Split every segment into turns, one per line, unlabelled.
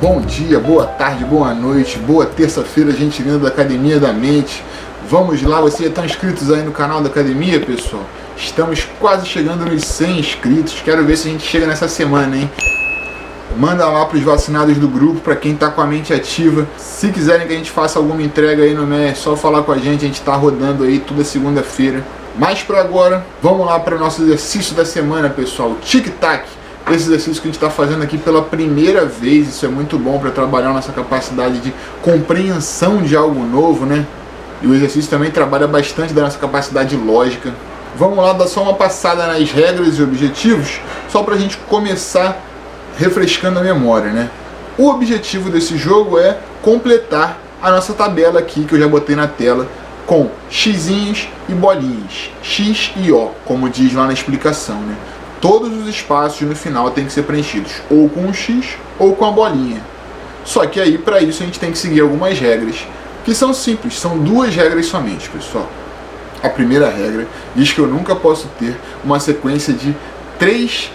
Bom dia, boa tarde, boa noite, boa terça-feira, gente linda da Academia da Mente. Vamos lá, vocês já estão inscritos aí no canal da Academia, pessoal? Estamos quase chegando nos 100 inscritos, quero ver se a gente chega nessa semana, hein? Manda lá para os vacinados do grupo, para quem está com a mente ativa. Se quiserem que a gente faça alguma entrega aí no mês, é só falar com a gente está rodando aí toda segunda-feira. Mas por agora, vamos lá para o nosso exercício da semana, pessoal, tic-tac. Esse exercício que a gente está fazendo aqui pela primeira vez, isso é muito bom para trabalhar nossa capacidade de compreensão de algo novo, né? E o exercício também trabalha bastante da nossa capacidade lógica. Vamos lá dar só uma passada nas regras e objetivos, só para a gente começar refrescando a memória, né? O objetivo desse jogo é completar a nossa tabela aqui, que eu já botei na tela, com xizinhos e bolinhas, x e o, como diz lá na explicação, né? Todos os espaços no final têm que ser preenchidos ou com um X ou com a bolinha. Só que aí, para isso, a gente tem que seguir algumas regras, que são simples, são duas regras somente, pessoal. A primeira regra diz que eu nunca posso ter uma sequência de 3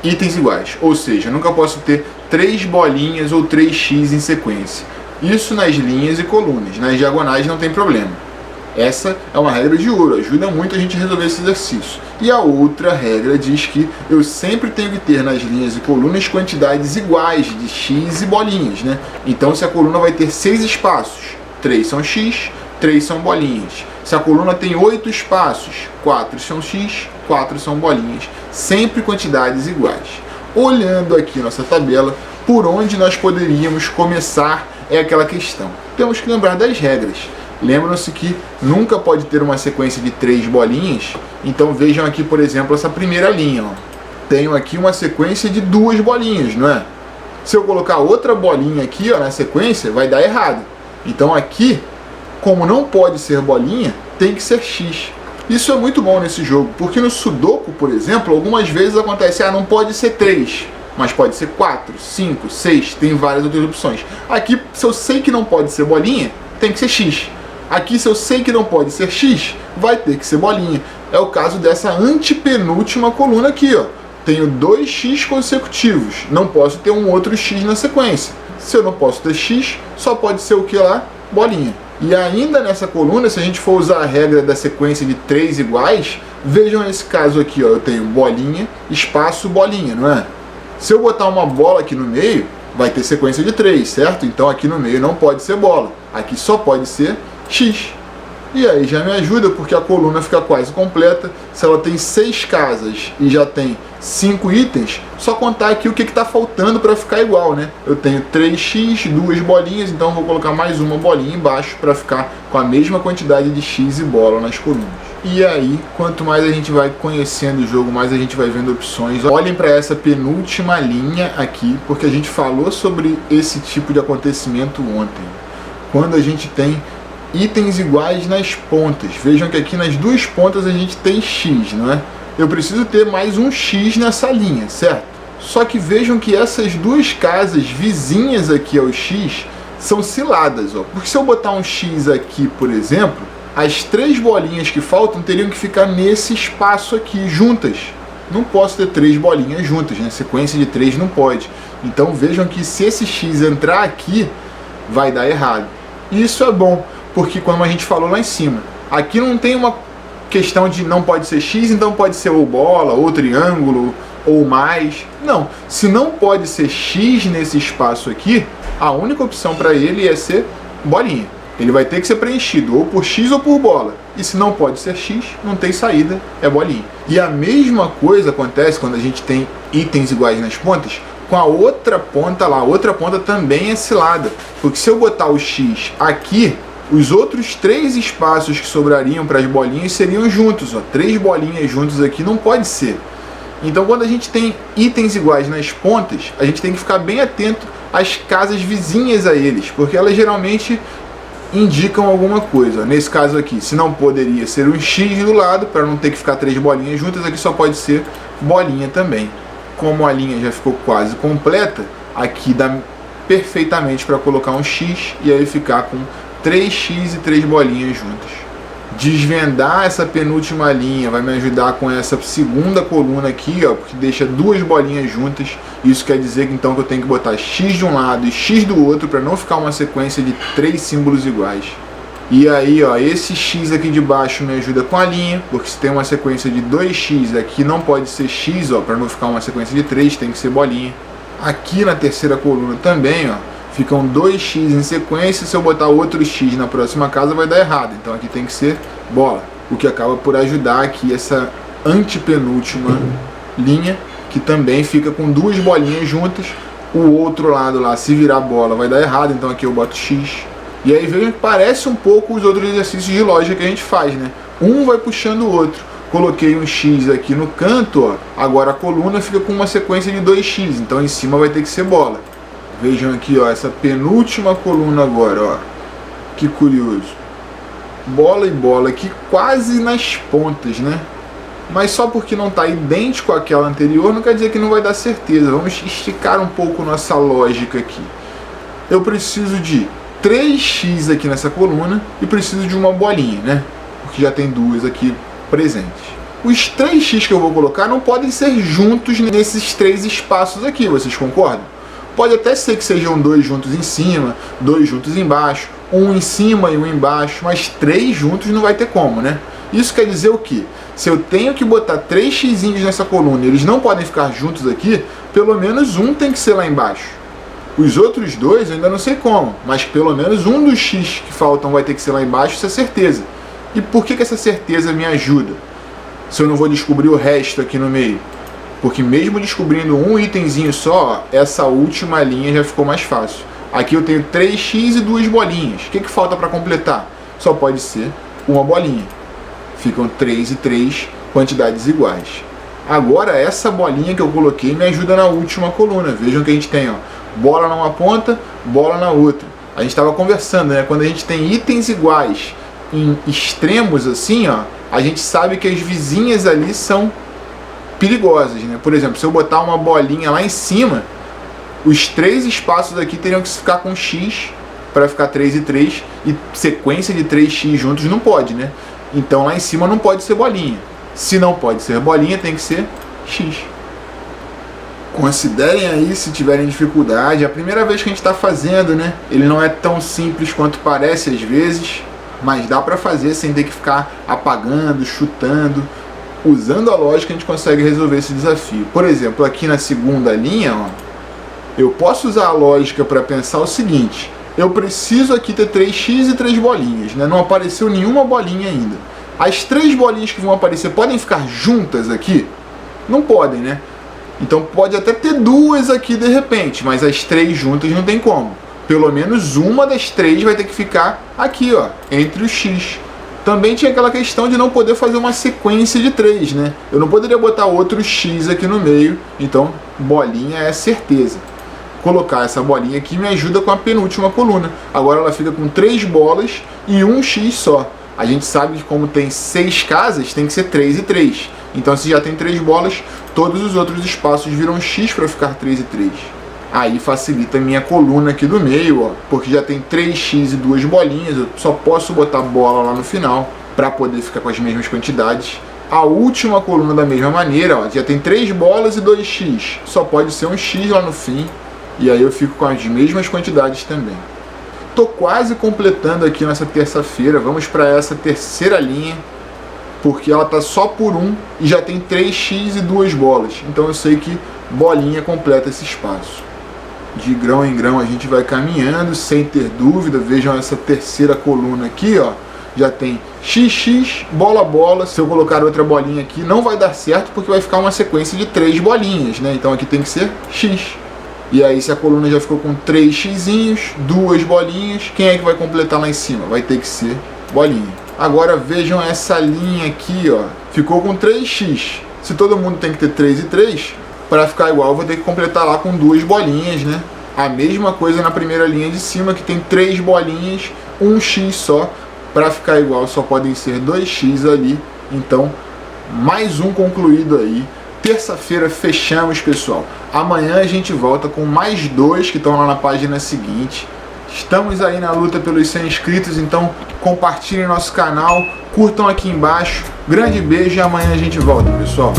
itens iguais, ou seja, eu nunca posso ter 3 bolinhas ou 3x em sequência. Isso nas linhas e colunas, nas diagonais não tem problema. Essa é uma regra de ouro, ajuda muito a gente a resolver esse exercício. E a outra regra diz que eu sempre tenho que ter nas linhas e colunas quantidades iguais de x e bolinhas, né? Então se a coluna vai ter 6 espaços, 3 são x, 3 são bolinhas. Se a coluna tem 8 espaços, 4 são x, 4 são bolinhas. Sempre quantidades iguais. Olhando aqui nossa tabela, por onde nós poderíamos começar é aquela questão. Temos que lembrar das regras. Lembram-se que nunca pode ter uma sequência de 3 bolinhas, então vejam aqui, por exemplo, essa primeira linha. Ó. Tenho aqui uma sequência de 2 bolinhas, não é? Se eu colocar outra bolinha aqui ó, na sequência, vai dar errado. Então aqui, como não pode ser bolinha, tem que ser x. Isso é muito bom nesse jogo, porque no Sudoku, por exemplo, algumas vezes acontece, não pode ser 3, mas pode ser 4, 5, 6, tem várias outras opções. Aqui, se eu sei que não pode ser bolinha, tem que ser x. Aqui, se eu sei que não pode ser x, vai ter que ser bolinha. É o caso dessa antepenúltima coluna aqui, ó. Tenho 2x consecutivos, não posso ter um outro x na sequência. Se eu não posso ter x, só pode ser o que lá? Bolinha. E ainda nessa coluna, se a gente for usar a regra da sequência de 3 iguais, vejam esse caso aqui, ó. Eu tenho bolinha, espaço, bolinha, não é? Se eu botar uma bola aqui no meio, vai ter sequência de 3, certo? Então aqui no meio não pode ser bola. Aqui só pode ser x. E aí já me ajuda porque a coluna fica quase completa. Se ela tem 6 casas e já tem 5 itens, só contar aqui o que está faltando para ficar igual, né? Eu tenho 3x, 2 bolinhas, então vou colocar mais uma bolinha embaixo para ficar com a mesma quantidade de x e bola nas colunas. E aí, quanto mais a gente vai conhecendo o jogo, mais a gente vai vendo opções. Olhem para essa penúltima linha aqui, porque a gente falou sobre esse tipo de acontecimento ontem. Quando a gente tem itens iguais nas pontas. Vejam que aqui nas duas pontas a gente tem x, não é? Eu preciso ter mais um x nessa linha, certo? Só que vejam que essas duas casas vizinhas aqui ao x são ciladas, ó. Porque se eu botar um x aqui, por exemplo, as 3 bolinhas que faltam teriam que ficar nesse espaço aqui, juntas. Não posso ter 3 bolinhas juntas, né? Sequência de 3 não pode. Então vejam que se esse x entrar aqui, vai dar errado. E isso é bom, porque como a gente falou lá em cima, aqui não tem uma questão de não pode ser x, então pode ser ou bola, ou triângulo, ou mais. Não, se não pode ser x nesse espaço aqui, a única opção para ele é ser bolinha. Ele vai ter que ser preenchido ou por x ou por bola. E se não pode ser x, não tem saída, é bolinha. E a mesma coisa acontece quando a gente tem itens iguais nas pontas, com a outra ponta lá. A outra ponta também é cilada, porque se eu botar o x aqui, os outros 3 espaços que sobrariam para as bolinhas seriam juntos, ó. 3 bolinhas juntos aqui não pode ser. Então quando a gente tem itens iguais nas pontas, a gente tem que ficar bem atento às casas vizinhas a eles, porque elas geralmente indicam alguma coisa. Nesse caso aqui, se não poderia ser um x do lado, para não ter que ficar 3 bolinhas juntas, aqui só pode ser bolinha também. Como a linha já ficou quase completa, aqui dá perfeitamente para colocar um x e aí ficar com 3x e 3 bolinhas juntas. desvendar essa penúltima linha vai me ajudar com essa segunda coluna aqui, ó, porque deixa duas bolinhas juntas. Isso quer dizer que então que eu tenho que botar X de um lado e X do outro para não ficar uma sequência de 3 símbolos iguais. E aí, ó, esse X aqui de baixo me ajuda com a linha, porque se tem uma sequência de 2X aqui não pode ser X, ó, para não ficar uma sequência de 3, tem que ser bolinha. Aqui na terceira coluna também, ó, ficam 2x em sequência. Se eu botar outro x na próxima casa vai dar errado, então aqui tem que ser bola, o que acaba por ajudar aqui essa antepenúltima linha, que também fica com duas bolinhas juntas. O outro lado lá, se virar bola, vai dar errado, então aqui eu boto x. E aí vejam que parece um pouco os outros exercícios de lógica que a gente faz, né? Um vai puxando o outro. Coloquei um x aqui no canto, ó, agora a coluna fica com uma sequência de 2x, então em cima vai ter que ser bola. Vejam aqui, ó, essa penúltima coluna agora, ó, que curioso. Bola e bola aqui quase nas pontas, né? Mas só porque não está idêntico àquela anterior não quer dizer que não vai dar certeza. Vamos esticar um pouco nossa lógica aqui. Eu preciso de 3x aqui nessa coluna e preciso de uma bolinha, né? Porque já tem duas aqui presentes. Os 3x que eu vou colocar não podem ser juntos nesses 3 espaços aqui, vocês concordam? Pode até ser que sejam 2 juntos em cima, 2 juntos embaixo, um em cima e um embaixo, mas 3 juntos não vai ter como, né? Isso quer dizer o quê? Se eu tenho que botar 3 x's nessa coluna e eles não podem ficar juntos aqui, pelo menos um tem que ser lá embaixo. Os outros dois eu ainda não sei como, mas pelo menos um dos x que faltam vai ter que ser lá embaixo, isso é certeza. E por que essa certeza me ajuda? Se eu não vou descobrir o resto aqui no meio? Porque mesmo descobrindo um itemzinho só, essa última linha já ficou mais fácil. Aqui eu tenho 3x e 2 bolinhas. O que falta para completar? Só pode ser uma bolinha. Ficam 3 e 3, quantidades iguais. Agora essa bolinha que eu coloquei me ajuda na última coluna. Vejam que a gente tem, ó, bola numa ponta, bola na outra. A gente estava conversando, né? Quando a gente tem itens iguais em extremos assim, ó, a gente sabe que as vizinhas ali são perigosas, né? Por exemplo, se eu botar uma bolinha lá em cima, os 3 espaços aqui teriam que ficar com x para ficar 3 e 3, e sequência de 3x juntos não pode, né? Então lá em cima não pode ser bolinha. Se não pode ser bolinha, tem que ser x. Considerem aí se tiverem dificuldade. É a primeira vez que a gente está fazendo, né? Ele não é tão simples quanto parece às vezes, mas dá para fazer sem ter que ficar apagando, chutando. Usando a lógica a gente consegue resolver esse desafio. Por exemplo, aqui na segunda linha, ó, eu posso usar a lógica para pensar o seguinte: eu preciso aqui ter 3x e 3 bolinhas, né? Não apareceu nenhuma bolinha ainda. As 3 bolinhas que vão aparecer podem ficar juntas aqui? Não podem, né? Então pode até ter 2 aqui de repente, mas as 3 juntas não tem como. Pelo menos uma das 3 vai ter que ficar aqui, ó, entre os x. Também tinha aquela questão de não poder fazer uma sequência de 3, né? Eu não poderia botar outro x aqui no meio, então bolinha é certeza. Colocar essa bolinha aqui me ajuda com a penúltima coluna. Agora ela fica com 3 bolas e um x só. A gente sabe que como tem 6 casas, tem que ser 3 e 3. Então se já tem 3 bolas, todos os outros espaços viram x para ficar 3 e 3. Aí facilita a minha coluna aqui do meio, ó, porque já tem 3x e 2 bolinhas, eu só posso botar bola lá no final para poder ficar com as mesmas quantidades. A última coluna da mesma maneira, ó, já tem 3 bolas e 2x, só pode ser um x lá no fim, e aí eu fico com as mesmas quantidades também. Tô quase completando aqui nessa terça-feira, vamos para essa terceira linha, porque ela tá só por 1 e já tem 3x e 2 bolas, então eu sei que bolinha completa esse espaço. De grão em grão a gente vai caminhando sem ter dúvida. Vejam essa terceira coluna aqui, ó, já tem xx, bola, bola. Se eu colocar outra bolinha aqui não vai dar certo, porque vai ficar uma sequência de 3 bolinhas, né? Então aqui tem que ser x. E aí se a coluna já ficou com 3 xzinhos, 2 bolinhas, quem é que vai completar lá em cima? Vai ter que ser bolinha. Agora vejam essa linha aqui, ó, ficou com 3x. Se todo mundo tem que ter 3 e 3, para ficar igual eu vou ter que completar lá com 2 bolinhas, né? A mesma coisa na primeira linha de cima, que tem 3 bolinhas, um x só. Para ficar igual só podem ser 2x ali. Então mais um concluído aí. Terça-feira fechamos, pessoal. Amanhã a gente volta com mais 2 que estão lá na página seguinte. Estamos aí na luta pelos 100 inscritos, então compartilhem nosso canal, curtam aqui embaixo. Grande beijo e amanhã a gente volta, pessoal.